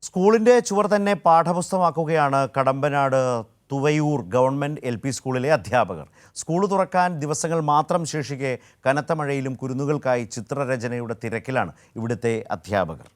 സ്കൂളിൻ്റെ ചുവർ തന്നെ പാഠപുസ്തകമാക്കുകയാണ് Kadampanad Thuvayoor government LP സ്കൂളിലെ അധ്യാപകർ. സ്കൂൾ തുറക്കാൻ ദിവസങ്ങൾ മാത്രം ശേഷിക്കെ കനത്ത മഴയിലും കുരുന്നുകൾക്കായി ചിത്രരചനയുടെ തിരക്കിലാണ് ഇവിടുത്തെ അധ്യാപകർ.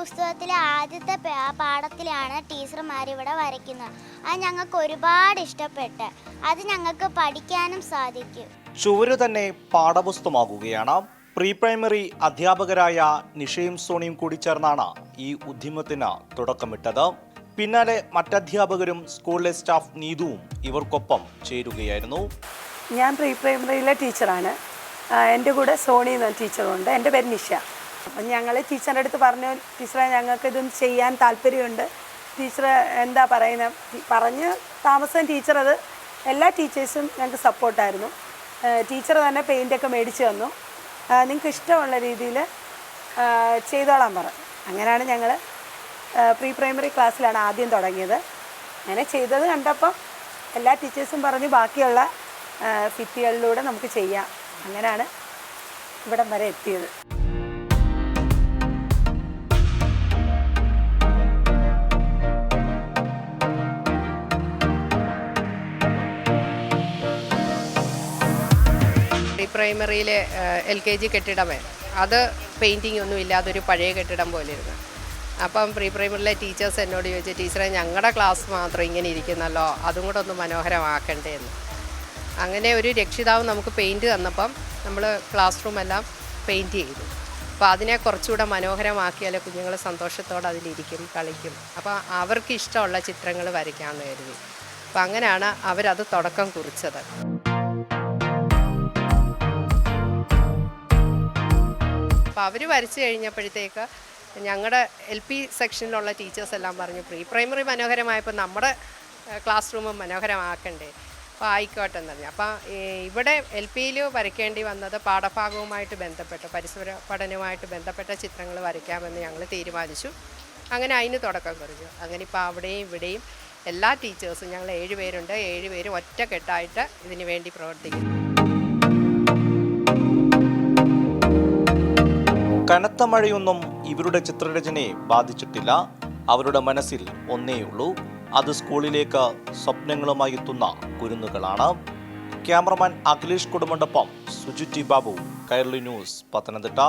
പുസ്തകത്തിലെ ആദ്യത്തെ പാഠത്തിലാണ് ടീച്ചർമാർ ഇവിടെ വരയ്ക്കുന്നത്. അത് ഞങ്ങൾക്ക് ഒരുപാട് ഇഷ്ടപ്പെട്ട് അത് ഞങ്ങൾക്ക് പഠിക്കാനും സാധിക്കും. ചുവര് തന്നെ പാഠപുസ്തകമാകുകയാണ്. പ്രീ പ്രൈമറി അധ്യാപകരായ നിഷയും സോണിയും കൂടി ചേർന്നാണ് ഈ ഉദ്യമത്തിന് തുടക്കമിട്ടത്. പിന്നാലെ മറ്റധ്യാപകരും സ്കൂളിലെ സ്റ്റാഫ് നീതുവും ഇവർക്കൊപ്പം ചേരുകയായിരുന്നു. ഞാൻ പ്രീ പ്രൈമറിയിലെ ടീച്ചറാണ്. എൻ്റെ കൂടെ സോണി എന്ന ടീച്ചറുണ്ട്. എൻ്റെ പേര് നിഷ. അപ്പം ഞങ്ങൾ ടീച്ചറിൻ്റെ അടുത്ത് പറഞ്ഞു, ടീച്ചറെ ഞങ്ങൾക്കിതൊന്നും ചെയ്യാൻ താല്പര്യമുണ്ട്, ടീച്ചർ എന്താ പറയുന്നത് പറഞ്ഞ് താമസം ടീച്ചർ അത് എല്ലാ ടീച്ചേഴ്സും ഞങ്ങൾക്ക് സപ്പോർട്ടായിരുന്നു. ടീച്ചർ തന്നെ പെയിൻ്റൊക്കെ മേടിച്ച് തന്നു. നിങ്ങൾക്ക് ഇഷ്ടമുള്ള രീതിയിൽ ചെയ്തോളാൻ പറഞ്ഞു. അങ്ങനെയാണ് ഞങ്ങൾ പ്രീ പ്രൈമറി ക്ലാസ്സിലാണ് ആദ്യം തുടങ്ങിയത്. അങ്ങനെ ചെയ്തത് കണ്ടപ്പം എല്ലാ ടീച്ചേഴ്സും പറഞ്ഞു ബാക്കിയുള്ള ഭിത്തികളിലൂടെ നമുക്ക് ചെയ്യാം. അങ്ങനെയാണ് ഇവിടം വരെ എത്തിയത്. പ്രൈമറിയിലെ LKG കെട്ടിടമേ അത് പെയിൻറ്റിങ് ഒന്നും ഇല്ലാതൊരു പഴയ കെട്ടിടം പോലെ ഇരുന്നു. അപ്പം പ്രീ പ്രൈമറിയിലെ ടീച്ചേഴ്സ് എന്നോട് ചോദിച്ചു, ടീച്ചറെ ഞങ്ങളുടെ ക്ലാസ് മാത്രം ഇങ്ങനെ ഇരിക്കുന്നല്ലോ, അതും കൂടെ ഒന്ന് മനോഹരമാക്കണ്ടേ എന്ന്. അങ്ങനെ ഒരു രക്ഷിതാവ് നമുക്ക് പെയിൻറ്റ് തന്നപ്പം നമ്മൾ ക്ലാസ് റൂം എല്ലാം പെയിൻറ്റ് ചെയ്തു. അപ്പോൾ അതിനെ കുറച്ചുകൂടെ മനോഹരമാക്കിയാൽ കുഞ്ഞുങ്ങൾ സന്തോഷത്തോടെ അതിലിരിക്കും, കളിക്കും. അപ്പോൾ അവർക്ക് ഇഷ്ടമുള്ള ചിത്രങ്ങൾ വരയ്ക്കാമെന്ന് കരുതി. അപ്പോൾ അങ്ങനെയാണ് അവരത് തുടക്കം കുറിച്ചത്. അപ്പോൾ അവർ വരച്ച് കഴിഞ്ഞപ്പോഴത്തേക്ക് ഞങ്ങളുടെ LP സെക്ഷനിലുള്ള ടീച്ചേഴ്സ് എല്ലാം പറഞ്ഞു, പ്രീ പ്രൈമറി മനോഹരമായപ്പോൾ നമ്മുടെ ക്ലാസ് റൂം മനോഹരമാക്കണ്ടേ, അപ്പോൾ ആയിക്കോട്ടെ എന്ന് പറഞ്ഞു. അപ്പോൾ ഇവിടെ LPയിൽ വരയ്ക്കേണ്ടി വന്നത് പാഠഭാഗവുമായിട്ട് ബന്ധപ്പെട്ട് പരിസര പഠനവുമായിട്ട് ബന്ധപ്പെട്ട ചിത്രങ്ങൾ വരയ്ക്കാമെന്ന് ഞങ്ങൾ തീരുമാനിച്ചു. അങ്ങനെ അതിന് തുടക്കം കുറിച്ചു. അങ്ങനെ ഇപ്പോൾ അവിടെയും ഇവിടെയും എല്ലാ ടീച്ചേഴ്സും, ഞങ്ങൾ 7 പേരുണ്ട്, 7 പേരും ഒറ്റക്കെട്ടായിട്ട് ഇതിനു വേണ്ടി പ്രവർത്തിക്കുന്നു. കനത്ത മഴയൊന്നും ഇവരുടെ ചിത്രരചനയെ ബാധിച്ചിട്ടില്ല. അവരുടെ മനസ്സിൽ ഒന്നേയുള്ളൂ, അത് സ്കൂളിലേക്ക് സ്വപ്നങ്ങളുമായി എത്തുന്ന കുരുന്നുകളാണ്. ക്യാമറമാൻ അഖിലേഷ് കുടുംബോടൊപ്പം സുജിറ്റി ബാബു, കൈരളി ന്യൂസ്, പത്തനംതിട്ട.